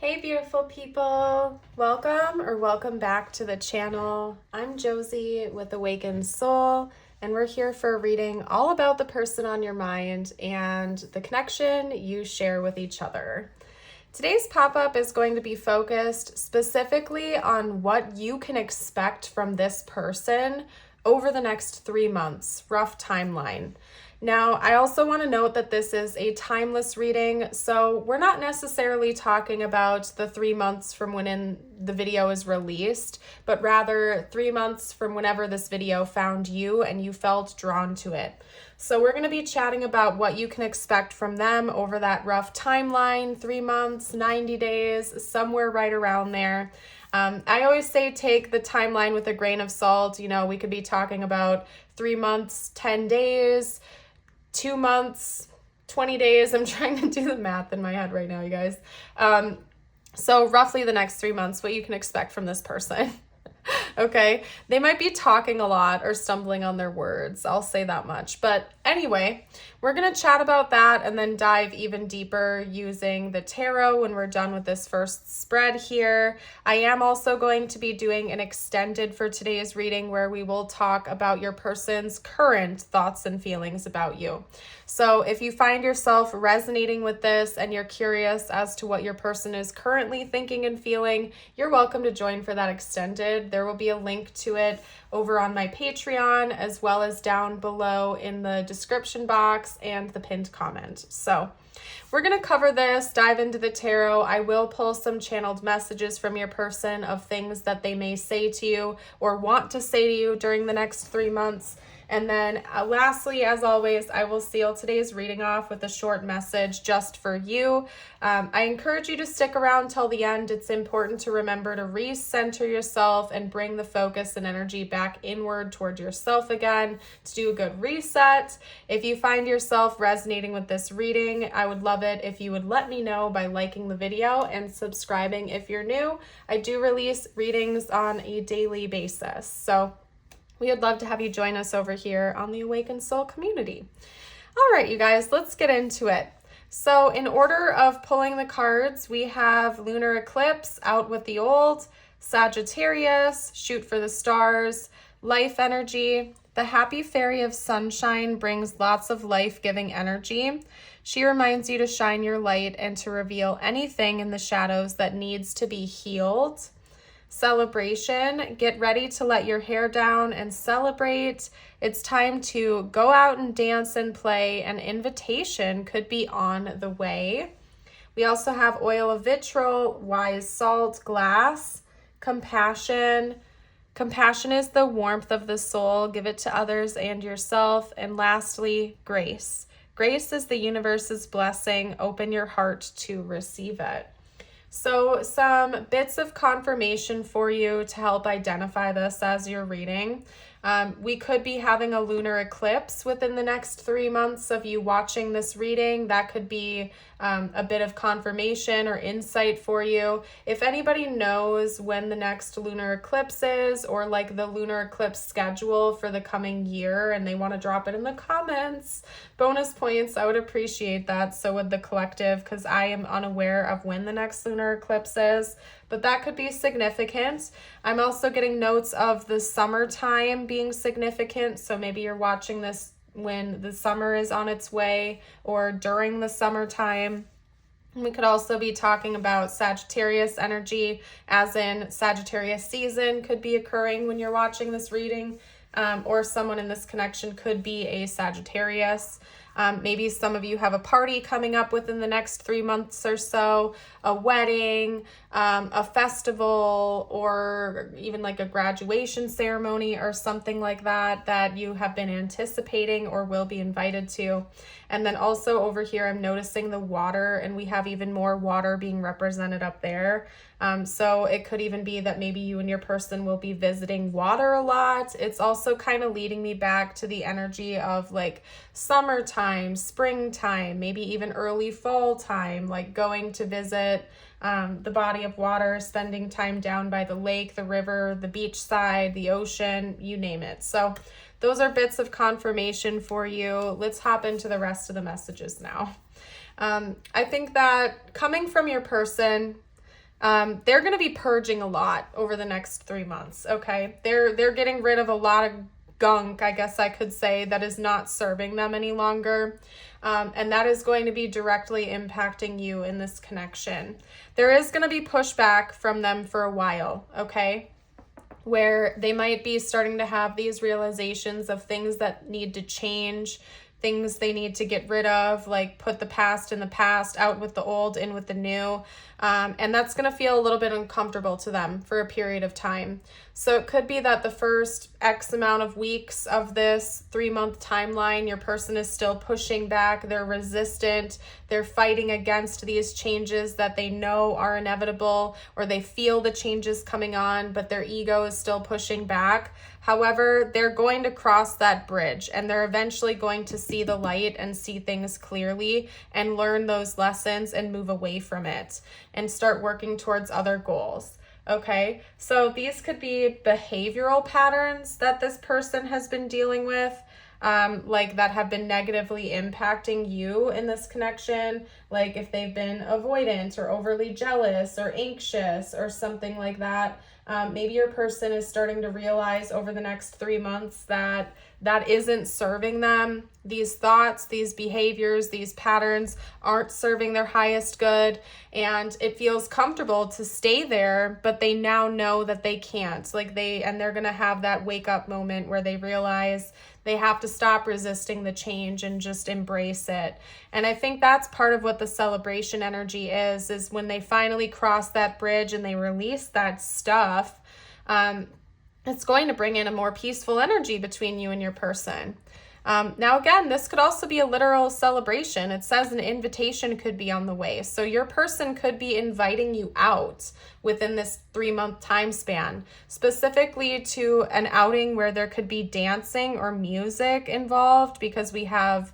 Hey beautiful people, welcome back to the channel. I'm Josie with Awakened Soul, and we're here for a reading all about the person on your mind and the connection you share with each other. Today's pop-up is going to be focused specifically on what you can expect from this person over the next 3 months, rough timeline. Now, I also want to note that this is a timeless reading, so we're not necessarily talking about the 3 months from when the video is released, but rather 3 months from whenever this video found you and you felt drawn to it. So we're going to be chatting about what you can expect from them over that rough timeline, 3 months, 90 days, somewhere right around there. I always say take the timeline with a grain of salt. You know, we could be talking about 3 months, 10 days, 2 months, 20 days. I'm trying to do the math in my head right now, you guys. So roughly the next 3 months, what you can expect from this person. Okay, they might be talking a lot or stumbling on their words. I'll say that much. But anyway, we're going to chat about that and then dive even deeper using the tarot when we're done with this first spread here. I am also going to be doing an extended for today's reading where we will talk about your person's current thoughts and feelings about you. So if you find yourself resonating with this and you're curious as to what your person is currently thinking and feeling, you're welcome to join for that extended. There will be a link to it over on my Patreon, as well as down below in the description box and the pinned comment. So we're going to cover this, dive into the tarot. I will pull some channeled messages from your person of things that they may say to you or want to say to you during the next 3 months. And then lastly, as always, I will seal today's reading off with a short message just for you. I encourage you to stick around till the end. It's important to remember to recenter yourself and bring the focus and energy back inward toward yourself again to do a good reset. If you find yourself resonating with this reading, I would love it if you would let me know by liking the video and subscribing if you're new. I do release readings on a daily basis. So we would love to have you join us over here on the Awakened Soul community. All right, you guys, let's get into it. So in order of pulling the cards, we have Lunar Eclipse, Out with the Old, Sagittarius, Shoot for the Stars, Life Energy. The Happy Fairy of Sunshine brings lots of life-giving energy. She reminds you to shine your light and to reveal anything in the shadows that needs to be healed. Celebration, get ready to let your hair down and celebrate. It's time to go out and dance and play. An invitation could be on the way. We also have Oil of Vitriol, Wise Salt, Glass, Compassion. Compassion is the warmth of the soul. Give it to others and yourself. And lastly, Grace. Grace is the universe's blessing. Open your heart to receive it. So some bits of confirmation for you to help identify this as you're reading. We could be having a lunar eclipse within the next 3 months of you watching this reading. That could be a bit of confirmation or insight for you. If anybody knows when the next lunar eclipse is, or like the lunar eclipse schedule for the coming year, and they want to drop it in the comments, bonus points, I would appreciate that. So would the collective, because I am unaware of when the next lunar eclipse is, but that could be significant. I'm also getting notes of the summertime being significant. So maybe you're watching this when the summer is on its way or during the summertime. We could also be talking about Sagittarius energy, as in Sagittarius season could be occurring when you're watching this reading, or someone in this connection could be a Sagittarius. Maybe some of you have a party coming up within the next 3 months or so, a wedding, a festival, or even like a graduation ceremony or something like that that you have been anticipating or will be invited to. And then also over here, I'm noticing the water, and we have even more water being represented up there. So it could even be that maybe you and your person will be visiting water a lot. It's also kind of leading me back to the energy of like summertime, springtime, maybe even early fall time, like going to visit the body of water, spending time down by the lake, the river, the beach side, the ocean, you name it. So those are bits of confirmation for you. Let's hop into the rest of the messages now. I think that coming from your person, they're going to be purging a lot over the next 3 months, okay? They're getting rid of a lot of gunk, I guess I could say, that is not serving them any longer. And that is going to be directly impacting you in this connection. There is going to be pushback from them for a while, okay? Where they might be starting to have these realizations of things that need to change, things they need to get rid of, like put the past in the past, out with the old, in with the new. And that's going to feel a little bit uncomfortable to them for a period of time. So it could be that the first X amount of weeks of this 3-month timeline, your person is still pushing back, they're resistant, they're fighting against these changes that they know are inevitable, or they feel the changes coming on, but their ego is still pushing back. However, they're going to cross that bridge, and they're eventually going to see the light and see things clearly and learn those lessons and move away from it and start working towards other goals. Okay, so these could be behavioral patterns that this person has been dealing with, like that have been negatively impacting you in this connection. Like if they've been avoidant or overly jealous or anxious or something like that. Maybe your person is starting to realize over the next 3 months that that isn't serving them. These thoughts, these behaviors, these patterns aren't serving their highest good, and it feels comfortable to stay there, but they now know that they can't. They're going to have that wake up moment where they realize they have to stop resisting the change and just embrace it. And I think that's part of what the celebration energy is when they finally cross that bridge and they release that stuff. It's going to bring in a more peaceful energy between you and your person. Now, again, this could also be a literal celebration. It says an invitation could be on the way. So your person could be inviting you out within this 3-month time span, specifically to an outing where there could be dancing or music involved, because we have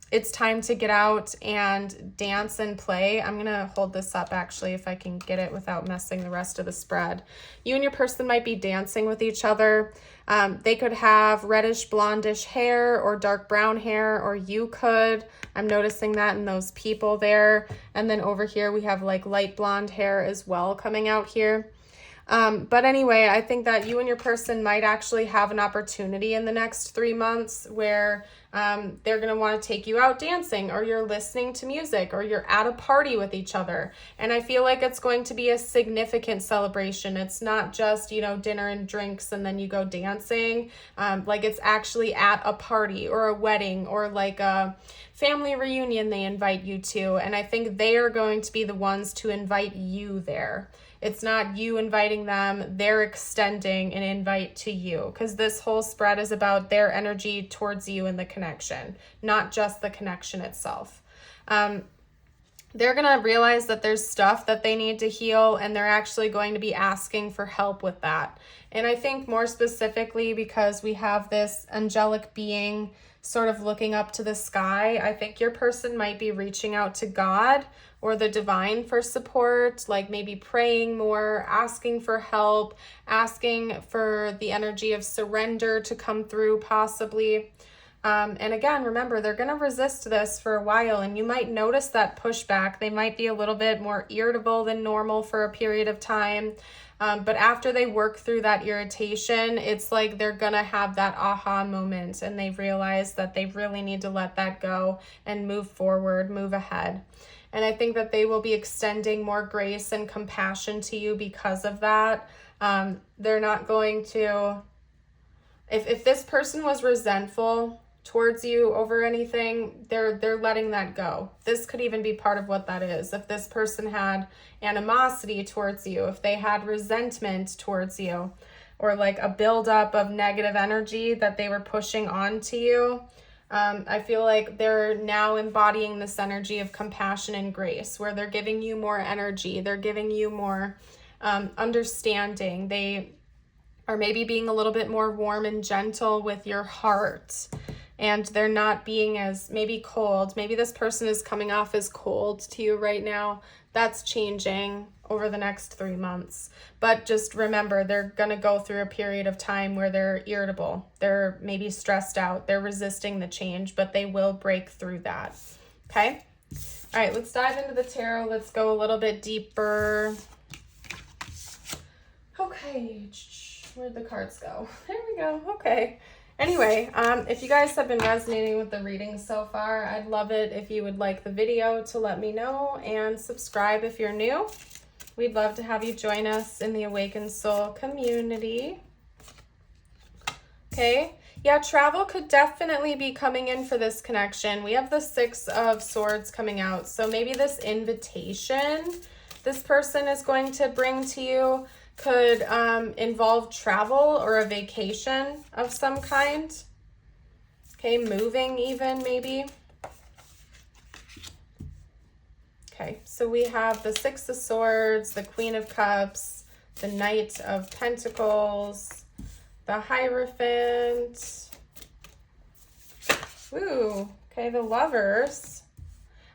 it's time to get out and dance and play. I'm going to hold this up actually if I can get it without messing the rest of the spread. You and your person might be dancing with each other. They could have reddish blondish hair or dark brown hair, or you could. I'm noticing that in those people there. And then over here we have like light blonde hair as well coming out here. But anyway, I think that you and your person might actually have an opportunity in the next 3 months where they're going to want to take you out dancing, or you're listening to music, or you're at a party with each other. And I feel like it's going to be a significant celebration. It's not just, dinner and drinks and then you go dancing. Like it's actually at a party or a wedding or like a family reunion they invite you to. And I think they are going to be the ones to invite you there. It's not you inviting them, they're extending an invite to you, because this whole spread is about their energy towards you and the connection, not just the connection itself. They're going to realize that there's stuff that they need to heal, and they're actually going to be asking for help with that. And I think more specifically, because we have this angelic being sort of looking up to the sky, I think your person might be reaching out to God or the divine for support, like maybe praying more, asking for help, asking for the energy of surrender to come through possibly. And again, remember, they're going to resist this for a while, and you might notice that pushback. They might be a little bit more irritable than normal for a period of time. But after they work through that irritation, it's like they're going to have that aha moment, and they realize that they really need to let that go and move forward, move ahead. And I think that they will be extending more grace and compassion to you because of that. They're not going to, if this person was resentful towards you over anything, they're letting that go. This could even be part of what that is. If this person had animosity towards you, if they had resentment towards you, or like a buildup of negative energy that they were pushing onto you, I feel like they're now embodying this energy of compassion and grace, where they're giving you more energy. They're giving you more understanding. They are maybe being a little bit more warm and gentle with your heart. And they're not being as maybe cold. Maybe this person is coming off as cold to you right now. That's changing over the next 3 months. But just remember, they're going to go through a period of time where they're irritable. They're maybe stressed out. They're resisting the change, but they will break through that. Okay? All right, let's dive into the tarot. Let's go a little bit deeper. Okay, where'd the cards go? There we go. Okay. Anyway, if you guys have been resonating with the reading so far, I'd love it if you would like the video to let me know, and subscribe if you're new. We'd love to have you join us in the Awakened Soul community. Okay. Yeah, travel could definitely be coming in for this connection. We have the Six of Swords coming out. So maybe this invitation this person is going to bring to you could involve travel or a vacation of some kind. Okay, moving even maybe. Okay, so we have the Six of Swords, the Queen of Cups, the Knight of Pentacles, the Hierophant. Ooh, okay, the Lovers.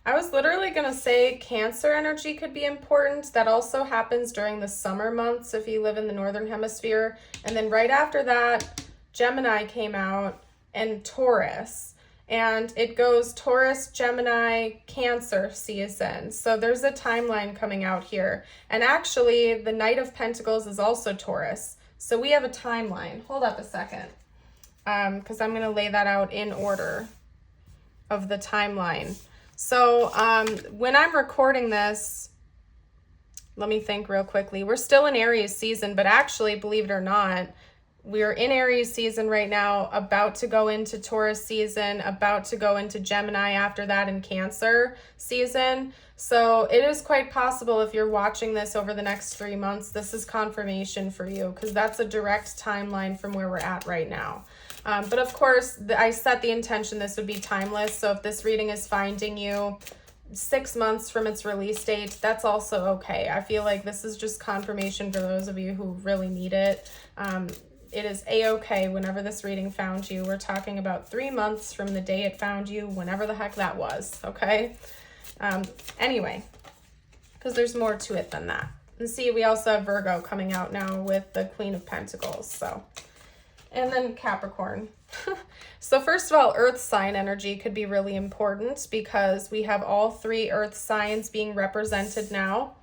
I was literally going to say Cancer energy could be important. That also happens during the summer months if you live in the Northern Hemisphere. And then right after that, Gemini came out and Taurus. And it goes Taurus, Gemini, Cancer season. So there's a timeline coming out here. And actually, the Knight of Pentacles is also Taurus. So we have a timeline. Hold up a second. Because I'm going to lay that out in order of the timeline. So when I'm recording this, let me think real quickly. We're still in Aries season, but actually, believe it or not, we're in Aries season right now, about to go into Taurus season, about to go into Gemini after that, in Cancer season. So it is quite possible if you're watching this over the next 3 months, this is confirmation for you, because that's a direct timeline from where we're at right now. But of course, I set the intention this would be timeless. So if this reading is finding you 6 months from its release date, that's also okay. I feel like this is just confirmation for those of you who really need it. It is a-okay whenever this reading found you. We're talking about 3 months from the day it found you, whenever the heck that was, okay? Anyway, because there's more to it than that. And see, we also have Virgo coming out now with the Queen of Pentacles, so... And then Capricorn. So first of all, Earth sign energy could be really important because we have all 3 Earth signs being represented now.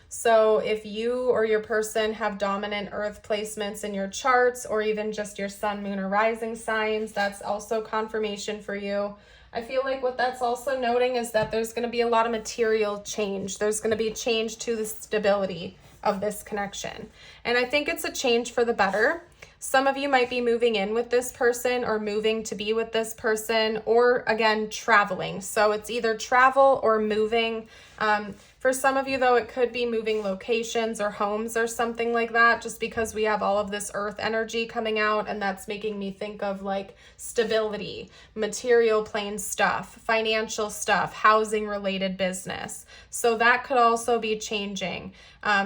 So if you or your person have dominant Earth placements in your charts, or even just your sun, moon, or rising signs, that's also confirmation for you. I feel like what that's also noting is that there's going to be a lot of material change. There's going to be change to the stability of this connection. And I think it's a change for the better. Some of you might be moving in with this person, or moving to be with this person, or again, traveling. So it's either travel or moving. For some of you, though, it could be moving locations or homes or something like that, just because we have all of this Earth energy coming out, and that's making me think of like stability, material plane stuff, financial stuff, housing related business. So that could also be changing.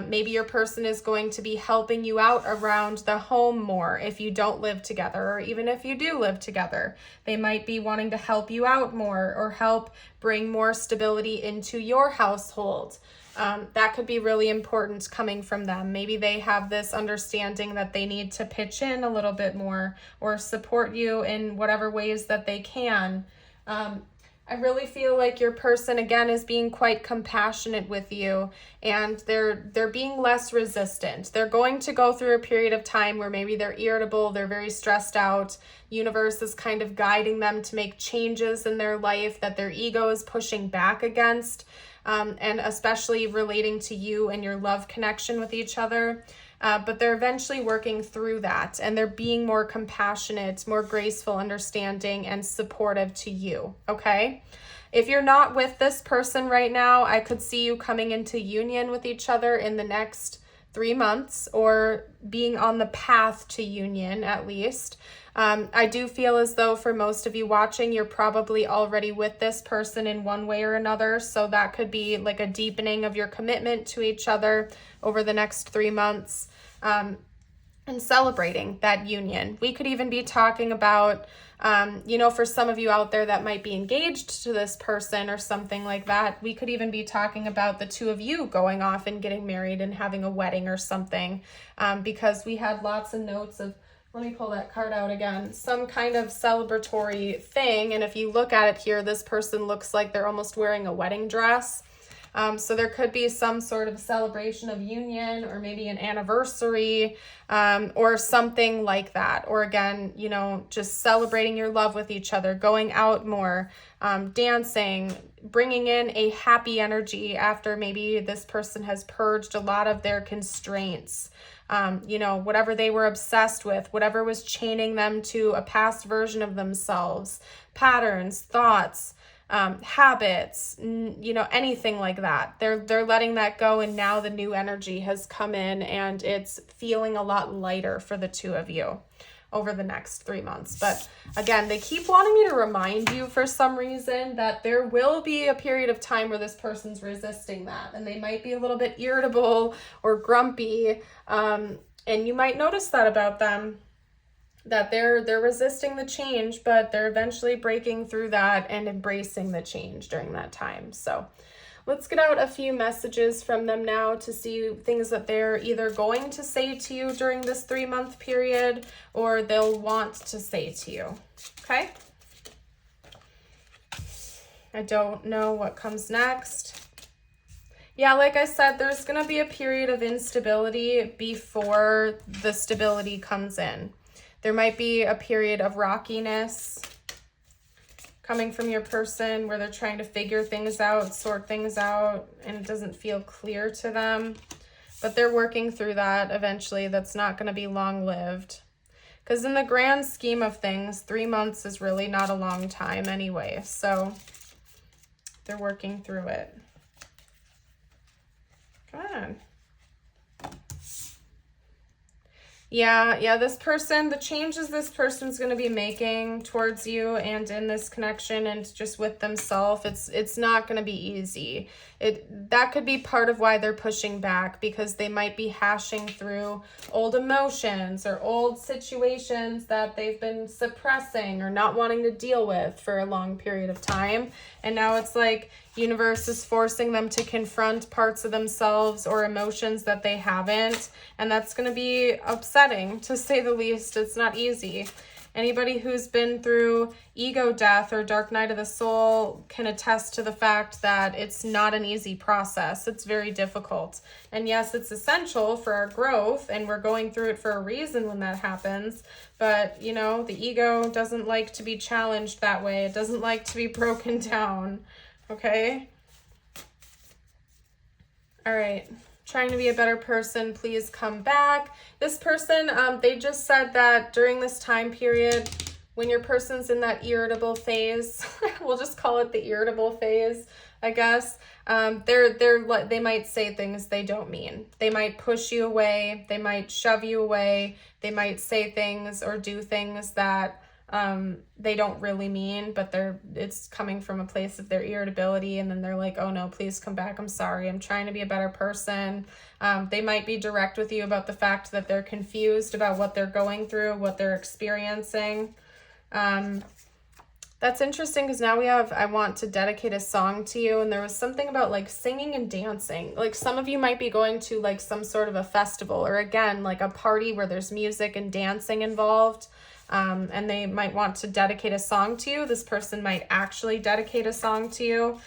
Maybe your person is going to be helping you out around the home more if you don't live together, or even if you do live together. They might be wanting to help you out more, or help bring more stability into your household. That could be really important coming from them. Maybe they have this understanding that they need to pitch in a little bit more, or support you in whatever ways that they can. I really feel like your person, again, is being quite compassionate with you, and they're being less resistant. They're going to go through a period of time where maybe they're irritable, they're very stressed out. Universe is kind of guiding them to make changes in their life that their ego is pushing back against, and especially relating to you and your love connection with each other. But they're eventually working through that, and they're being more compassionate, more graceful, understanding, and supportive to you, okay? If you're not with this person right now, I could see you coming into union with each other in the next 3 months, or being on the path to union at least. I do feel as though for most of you watching, you're probably already with this person in one way or another. So that could be like a deepening of your commitment to each other over the next 3 months, and celebrating that union. We could even be talking about, for some of you out there that might be engaged to this person or something like that, we could even be talking about the two of you going off and getting married and having a wedding or something, because we had lots of notes of, let me pull that card out again, some kind of celebratory thing. And if you look at it here, this person looks like they're almost wearing a wedding dress. So there could be some sort of celebration of union, or maybe an anniversary, or something like that. Or again, you know, just celebrating your love with each other, going out more, dancing, bringing in a happy energy after maybe this person has purged a lot of their constraints. You know, whatever they were obsessed with, whatever was chaining them to a past version of themselves, patterns, thoughts, habits, you know, anything like that. They're letting that go, and now the new energy has come in, and it's feeling a lot lighter for the two of you over the next 3 months. But again, they keep wanting me to remind you for some reason that there will be a period of time where this person's resisting that, and they might be a little bit irritable or grumpy, and you might notice that about them, that they're resisting the change, but they're eventually breaking through that and embracing the change during that time. So let's get out a few messages from them now to see things that they're either going to say to you during this 3-month period, or they'll want to say to you. Okay? I don't know what comes next. Yeah, like I said, there's going to be a period of instability before the stability comes in. There might be a period of rockiness coming from your person where they're trying to figure things out, sort things out, and it doesn't feel clear to them. But they're working through that eventually. That's not going to be long-lived. Because in the grand scheme of things, 3 months is really not a long time anyway. So they're working through it. Come on. Yeah, this person, the changes this person's going to be making towards you and in this connection and just with themselves, it's not going to be easy. That could be part of why they're pushing back, because they might be hashing through old emotions or old situations that they've been suppressing or not wanting to deal with for a long period of time. And now it's like universe is forcing them to confront parts of themselves or emotions that they haven't. And that's going to be upsetting, to say the least. It's not easy. Anybody who's been through ego death or dark night of the soul can attest to the fact that it's not an easy process. It's very difficult. And yes, it's essential for our growth, and we're going through it for a reason when that happens. But, you know, the ego doesn't like to be challenged that way. It doesn't like to be broken down. Okay? All right. Trying to be a better person, please come back. This person, they just said that during this time period, when your person's in that irritable phase, we'll just call it the irritable phase, I guess, they might say things they don't mean. They might push you away. They might shove you away. They might say things or do things that they don't really mean, but it's coming from a place of their irritability, and then they're like, oh no, please come back, I'm sorry, I'm trying to be a better person. They might be direct with you about the fact that they're confused about what they're going through, what they're experiencing. That's interesting, because now we have, I want to dedicate a song to you, and there was something about like singing and dancing. Like some of you might be going to like some sort of a festival, or again, like a party where there's music and dancing involved. And they might want to dedicate a song to you. This person might actually dedicate a song to you.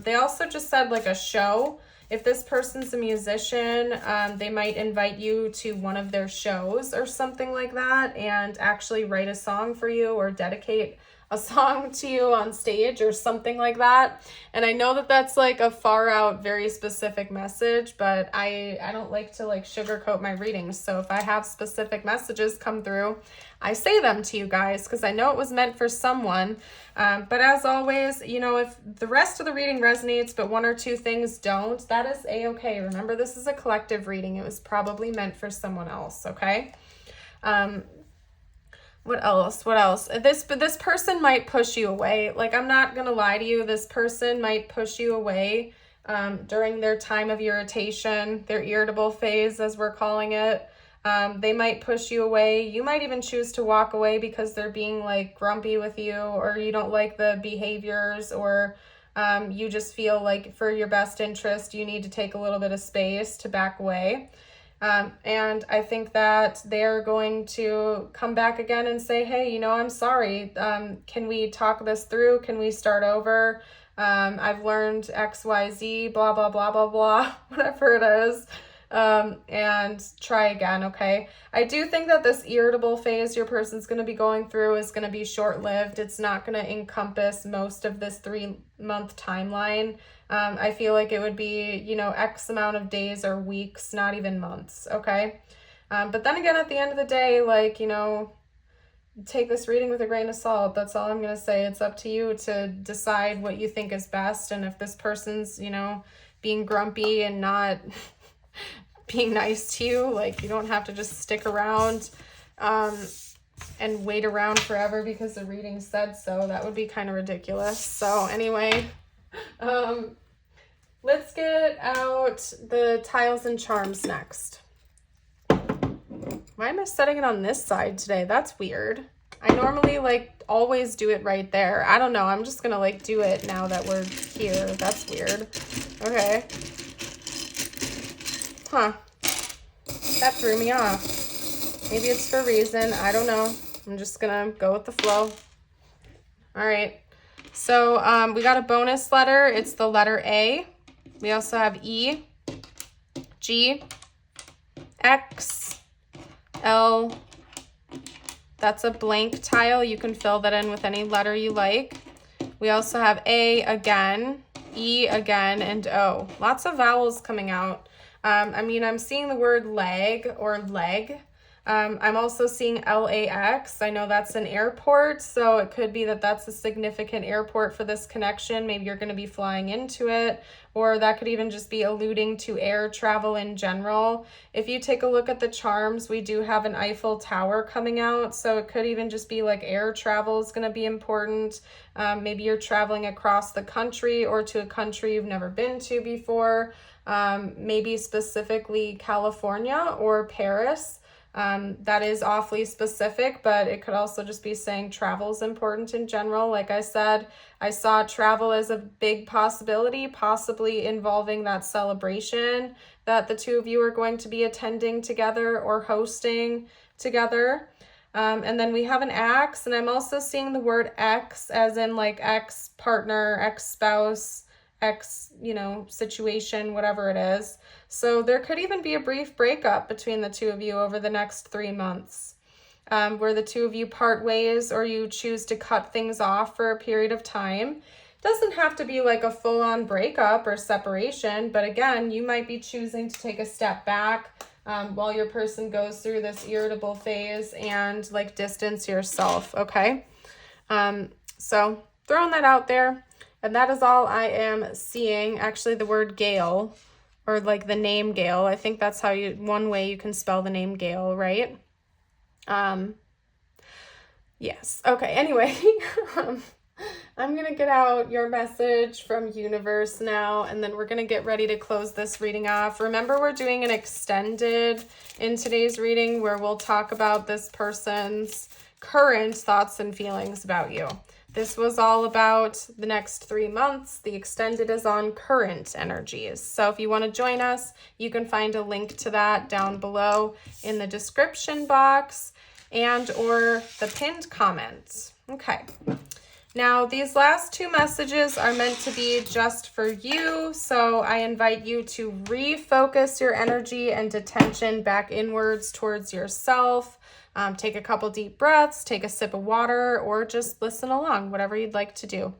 They also just said like a show. If this person's a musician, they might invite you to one of their shows or something like that, and actually write a song for you or dedicate a song to you on stage or something like that. And I know that that's like a far out, very specific message, but I don't like to like sugarcoat my readings. So if I have specific messages come through, I say them to you guys, because I know it was meant for someone. But as always, you know, if the rest of the reading resonates, but 1 or 2 things don't, that is a-okay. Remember, this is a collective reading. It was probably meant for someone else, okay? What else? This person might push you away. Like, I'm not going to lie to you. This person might push you away during their time of irritation, their irritable phase, as we're calling it. They might push you away. You might even choose to walk away because they're being like grumpy with you, or you don't like the behaviors, or you just feel like for your best interest, you need to take a little bit of space to back away. And I think that they're going to come back again and say, hey, you know, I'm sorry. Can we talk this through? Can we start over? I've learned XYZ, blah, blah, blah, blah, blah, whatever it is. And try again, okay? I do think that this irritable phase your person's going to be going through is going to be short-lived. It's not going to encompass most of this 3-month timeline. I feel like it would be, you know, X amount of days or weeks, not even months, okay? But then again, at the end of the day, like, you know, take this reading with a grain of salt. That's all I'm going to say. It's up to you to decide what you think is best. And if this person's, you know, being grumpy and not being nice to you, like, you don't have to just stick around and wait around forever because the reading said so. That would be kind of ridiculous. So anyway, let's get out the tiles and charms next. Why am I setting it on this side today? That's weird. I normally like always do it right there. I don't know. I'm just gonna like do it now that we're here. That's weird. Okay. Huh. That threw me off. Maybe it's for a reason. I don't know. I'm just gonna go with the flow. All right. So we got a bonus letter. It's the letter A. We also have E, G, X, L. That's a blank tile. You can fill that in with any letter you like. We also have A again, E again, and O. Lots of vowels coming out. I mean, I'm seeing the word leg or leg. I'm also seeing LAX. I know that's an airport, so it could be that that's a significant airport for this connection. Maybe you're going to be flying into it, or that could even just be alluding to air travel in general. If you take a look at the charms, we do have an Eiffel Tower coming out, so it could even just be like air travel is going to be important. Maybe you're traveling across the country or to a country you've never been to before, maybe specifically California or Paris. That is awfully specific, but it could also just be saying travel is important in general. Like I said, I saw travel as a big possibility, possibly involving that celebration that the two of you are going to be attending together or hosting together. And then we have an axe, and I'm also seeing the word ex as in like ex-partner, ex-spouse, ex, you know, situation, whatever it is. So there could even be a brief breakup between the two of you over the next 3 months, where the two of you part ways or you choose to cut things off for a period of time. Doesn't have to be like a full-on breakup or separation, but again, you might be choosing to take a step back while your person goes through this irritable phase and like distance yourself, okay? So throwing that out there. And that is all I am seeing. Actually, the word Gale, or like the name Gale, I think that's how one way you can spell the name Gale, right? Yes. Okay, anyway, I'm going to get out your message from universe now, and then we're going to get ready to close this reading off. Remember, we're doing an extended in today's reading where we'll talk about this person's current thoughts and feelings about you. This was all about the next 3 months. The extended is on current energies. So if you want to join us, you can find a link to that down below in the description box and or the pinned comments. Okay. Now, these last 2 messages are meant to be just for you. So I invite you to refocus your energy and attention back inwards towards yourself. Take a couple deep breaths, take a sip of water, or just listen along, whatever you'd like to do.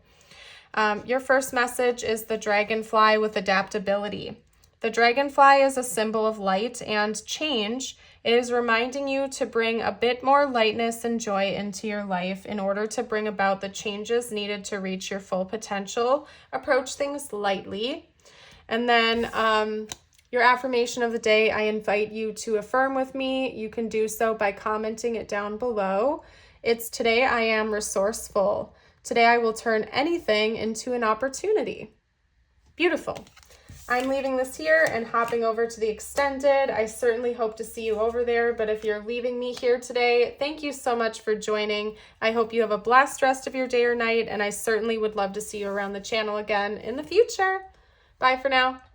Your first message is the dragonfly with adaptability. The dragonfly is a symbol of light and change. It is reminding you to bring a bit more lightness and joy into your life in order to bring about the changes needed to reach your full potential. Approach things lightly. And then your affirmation of the day, I invite you to affirm with me. You can do so by commenting it down below. It's today I am resourceful. Today I will turn anything into an opportunity. Beautiful. I'm leaving this here and hopping over to the extended. I certainly hope to see you over there, but if you're leaving me here today, thank you so much for joining. I hope you have a blessed rest of your day or night, and I certainly would love to see you around the channel again in the future. Bye for now.